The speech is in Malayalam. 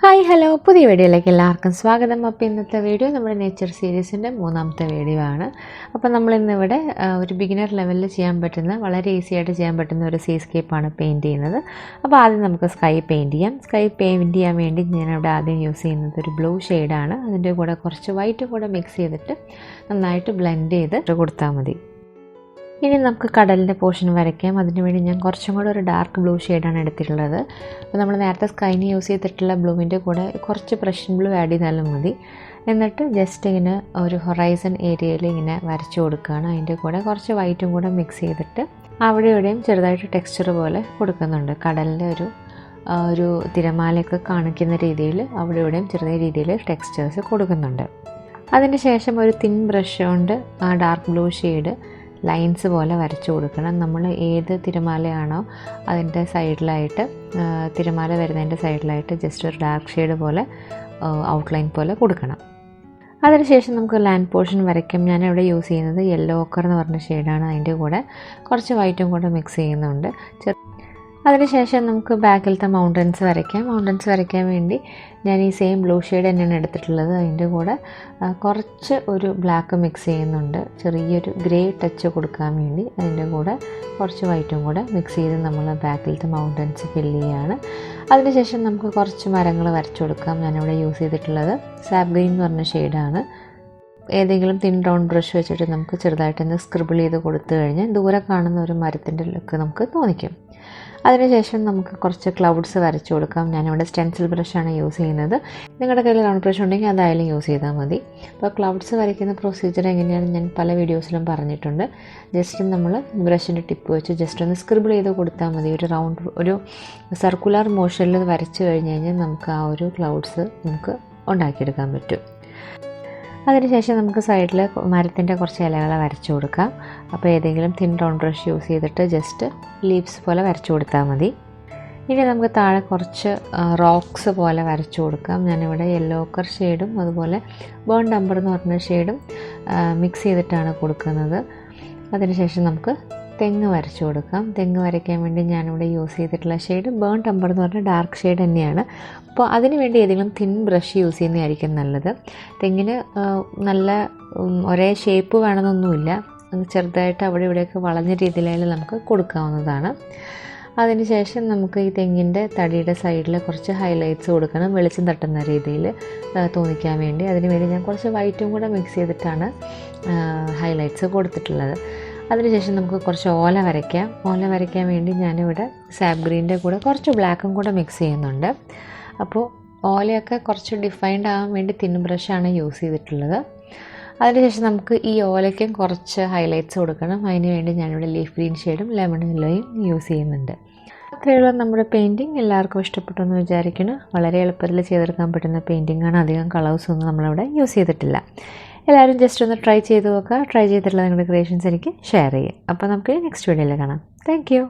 ഹായ് ഹലോ പുതിയ വീഡിയോയിലേക്ക് എല്ലാവർക്കും സ്വാഗതം. അപ്പോൾ ഇന്നത്തെ വീഡിയോ നമ്മുടെ നേച്ചർ സീരീസിൻ്റെ മൂന്നാമത്തെ വീഡിയോ ആണ്. അപ്പോൾ നമ്മളിന്നിവിടെ ഒരു ബിഗിനർ ലെവലിൽ ചെയ്യാൻ പറ്റുന്ന വളരെ ഈസി ആയിട്ട് ചെയ്യാൻ പറ്റുന്ന ഒരു സീസ്കേപ്പാണ് പെയിൻറ്റ് ചെയ്യുന്നത്. അപ്പോൾ ആദ്യം നമുക്ക് സ്കൈ പെയിൻറ്റ് ചെയ്യാം. സ്കൈ പെയിൻറ്റ് ചെയ്യാൻ വേണ്ടി ഞാനിവിടെ ആദ്യം യൂസ് ചെയ്യുന്നത് ഒരു ബ്ലൂ ഷെയ്ഡാണ്. അതിൻ്റെ കൂടെ കുറച്ച് വൈറ്റ് കൂടെ മിക്സ് ചെയ്തിട്ട് നന്നായിട്ട് ബ്ലെൻഡ് ചെയ്ത് കൊടുത്താൽ മതി. ഇനി നമുക്ക് കടലിൻ്റെ പോർഷൻ വരയ്ക്കാം. അതിനുവേണ്ടി ഞാൻ കുറച്ചും കൂടെ ഒരു ഡാർക്ക് ബ്ലൂ ഷെയ്ഡാണ് എടുത്തിട്ടുള്ളത്. അപ്പോൾ നമ്മൾ നേരത്തെ സ്കൈന് യൂസ് ചെയ്തിട്ടുള്ള ബ്ലൂവിൻ്റെ കൂടെ കുറച്ച് പ്രഷ്യൻ ബ്ലൂ ആഡ് ചെയ്താലും മതി. എന്നിട്ട് ജസ്റ്റ് ഇങ്ങനെ ഒരു ഹൊറൈസൺ ഏരിയയിൽ ഇങ്ങനെ വരച്ചു കൊടുക്കുകയാണ്. അതിൻ്റെ കൂടെ കുറച്ച് വൈറ്റും കൂടെ മിക്സ് ചെയ്തിട്ട് അവിടെ ഇവിടെയും ചെറുതായിട്ട് ടെക്സ്ചർ പോലെ കൊടുക്കുന്നുണ്ട്. കടലിൻ്റെ ഒരു തിരമാലയൊക്കെ കാണിക്കുന്ന രീതിയിൽ അവിടെ ഇവിടെയും ചെറിയ രീതിയിൽ ടെക്സ്ചേഴ്സ് കൊടുക്കുന്നുണ്ട്. അതിന് ശേഷം ഒരു തിൻ ബ്രഷ് കൊണ്ട് ആ ഡാർക്ക് ബ്ലൂ ഷെയ്ഡ് ലൈൻസ് പോലെ വരച്ചു കൊടുക്കണം. നമ്മൾ ഏത് തിരമാലയാണോ അതിൻ്റെ സൈഡിലായിട്ട് തിരമാല വരുന്നതിൻ്റെ സൈഡിലായിട്ട് ജസ്റ്റ് ഒരു ഡാർക്ക് ഷെയ്ഡ് പോലെ ഔട്ട്ലൈൻ പോലെ കൊടുക്കണം. അതിനുശേഷം നമുക്ക് ലാൻഡ് പോർഷൻ വരയ്ക്കാം. ഞാനിവിടെ യൂസ് ചെയ്യുന്നത് യെല്ലോ ഓക്കർ എന്ന് പറഞ്ഞ ഷെയ്ഡാണ്. അതിൻ്റെ കൂടെ കുറച്ച് വൈറ്റും കൂടെ മിക്സ് ചെയ്യുന്നുണ്ട്. അതിനുശേഷം നമുക്ക് ബാക്കിലത്തെ മൗണ്ടൻസ് വരയ്ക്കാം. മൗണ്ടൻസ് വരയ്ക്കാൻ വേണ്ടി ഞാൻ ഈ സെയിം ബ്ലൂ ഷെയ്ഡ് തന്നെയാണ് എടുത്തിട്ടുള്ളത്. അതിൻ്റെ കൂടെ കുറച്ച് ഒരു ബ്ലാക്ക് മിക്സ് ചെയ്യുന്നുണ്ട്, ചെറിയൊരു ഗ്രേ ടച്ച് കൊടുക്കാൻ വേണ്ടി. അതിൻ്റെ കൂടെ കുറച്ച് വൈറ്റും കൂടെ മിക്സ് ചെയ്ത് നമ്മൾ ബാക്കിലത്തെ മൗണ്ടൻസ് ഫില്ല് ചെയ്യുകയാണ്. അതിനുശേഷം നമുക്ക് കുറച്ച് മരങ്ങൾ വരച്ചു കൊടുക്കാം. ഞാനിവിടെ യൂസ് ചെയ്തിട്ടുള്ളത് സാപ്പ് ഗ്രീൻ എന്ന് പറഞ്ഞ ഷെയ്ഡാണ്. ഏതെങ്കിലും തിൻ റൗണ്ട് ബ്രഷ് വെച്ചിട്ട് നമുക്ക് ചെറുതായിട്ടൊന്ന് സ്ക്രിബിൾ ചെയ്ത് കൊടുത്തു കഴിഞ്ഞാൽ ദൂരെ കാണുന്ന ഒരു മരത്തിൻ്റെ ലുക്ക് നമുക്ക് തോന്നിക്കും. അതിനുശേഷം നമുക്ക് കുറച്ച് ക്ലൗഡ്സ് വരച്ചു കൊടുക്കാം. ഞാനിവിടെ സ്റ്റെൻസിൽ ബ്രഷാണ് യൂസ് ചെയ്യുന്നത്. നിങ്ങളുടെ കയ്യിൽ റൗണ്ട് ബ്രഷ് ഉണ്ടെങ്കിൽ അതായാലും യൂസ് ചെയ്താൽ മതി. അപ്പോൾ ക്ലൗഡ്സ് വരയ്ക്കുന്ന പ്രൊസീജിയർ എങ്ങനെയാണ് ഞാൻ പല വീഡിയോസിലും പറഞ്ഞിട്ടുണ്ട്. ജസ്റ്റ് നമ്മൾ ബ്രഷിൻ്റെ ടിപ്പ് വെച്ച് ജസ്റ്റ് ഒന്ന് സ്ക്രിബിൾ ചെയ്ത് കൊടുത്താൽ മതി. ഒരു സർക്കുലർ മോഷനിൽ വരച്ചു കഴിഞ്ഞ് കഴിഞ്ഞാൽ നമുക്ക് ആ ഒരു ക്ലൗഡ്സ് നമുക്ക് ഉണ്ടാക്കിയെടുക്കാൻ പറ്റും. അതിനുശേഷം നമുക്ക് സൈഡിൽ മരത്തിൻ്റെ കുറച്ച് ഇലകൾ വരച്ചു കൊടുക്കാം. അപ്പോൾ ഏതെങ്കിലും തിൻ റൗണ്ട് ബ്രഷ് യൂസ് ചെയ്തിട്ട് ജസ്റ്റ് ലീവ്സ് പോലെ വരച്ചു കൊടുത്താൽ മതി. ഇനി നമുക്ക് താഴെ കുറച്ച് റോക്സ് പോലെ വരച്ചു കൊടുക്കാം. ഞാനിവിടെ യെല്ലോ ഓക്കർ ഷെയ്ഡും അതുപോലെ ബേൺഡ് അംബർ എന്ന് പറഞ്ഞ ഷെയ്ഡും മിക്സ് ചെയ്തിട്ടാണ് കൊടുക്കുന്നത്. അതിനുശേഷം നമുക്ക് തെങ്ങ് വരച്ചു കൊടുക്കാം. തെങ്ങ് വരയ്ക്കാൻ വേണ്ടി ഞാനിവിടെ യൂസ് ചെയ്തിട്ടുള്ള ഷെയ്ഡ് ബേൺഡ് അംബർ എന്ന് പറഞ്ഞ ഡാർക്ക് ഷെയ്ഡ് തന്നെയാണ്. അപ്പോൾ അതിന് വേണ്ടി ഏതെങ്കിലും തിൻ ബ്രഷ് യൂസ് ചെയ്യുന്നതായിരിക്കും നല്ലത്. തെങ്ങിന് നല്ല ഒരേ ഷേപ്പ് വേണമെന്നൊന്നുമില്ല, ചെറുതായിട്ട് അവിടെ ഇവിടെയൊക്കെ വളഞ്ഞ രീതിയിലായാലും നമുക്ക് കൊടുക്കാവുന്നതാണ്. അതിനുശേഷം നമുക്ക് ഈ തെങ്ങിൻ്റെ തടിയുടെ സൈഡിൽ കുറച്ച് ഹൈലൈറ്റ്സ് കൊടുക്കണം, വെളിച്ചം തട്ടുന്ന രീതിയിൽ തോന്നിക്കാൻ വേണ്ടി. അതിനുവേണ്ടി ഞാൻ കുറച്ച് വൈറ്റും കൂടെ മിക്സ് ചെയ്തിട്ടാണ് ഹൈലൈറ്റ്സ് കൊടുത്തിട്ടുള്ളത്. അതിനുശേഷം നമുക്ക് കുറച്ച് ഓല വരയ്ക്കാം. ഓല വരയ്ക്കാൻ വേണ്ടി ഞാനിവിടെ സാപ്പ് ഗ്രീൻ്റെ കൂടെ കുറച്ച് ബ്ലാക്കും കൂടെ മിക്സ് ചെയ്യുന്നുണ്ട്. അപ്പോൾ ഓലയൊക്കെ കുറച്ച് ഡിഫൈൻഡ് ആകാൻ വേണ്ടി തിൻ ബ്രഷാണ് യൂസ് ചെയ്തിട്ടുള്ളത്. അതിനുശേഷം നമുക്ക് ഈ ഓലയ്ക്കും കുറച്ച് ഹൈലൈറ്റ്സ് കൊടുക്കണം. അതിന് വേണ്ടി ഞാനിവിടെ ലീഫ് ഗ്രീൻ ഷെയ്ഡും ലെമൺ യെല്ലോയും യൂസ് ചെയ്യുന്നുണ്ട്. അത്രയുള്ള നമ്മുടെ പെയിൻറ്റിങ് എല്ലാവർക്കും ഇഷ്ടപ്പെട്ടു എന്ന് വിചാരിക്കുന്നു. വളരെ എളുപ്പത്തിൽ ചെയ്തെടുക്കാൻ പറ്റുന്ന പെയിൻറ്റിങ്ങാണ്. അധികം കളേഴ്സൊന്നും നമ്മളിവിടെ യൂസ് ചെയ്തിട്ടില്ല. എല്ലാവരും ജസ്റ്റ് ഒന്ന് ട്രൈ ചെയ്ത് നോക്കുക. ട്രൈ ചെയ്തിട്ടുള്ള നിങ്ങളുടെ ക്രിയേഷൻസ് എനിക്ക് ഷെയർ ചെയ്യും. അപ്പോൾ നമുക്ക് നെക്സ്റ്റ് വീഡിയോയിൽ കാണാം. Thank you.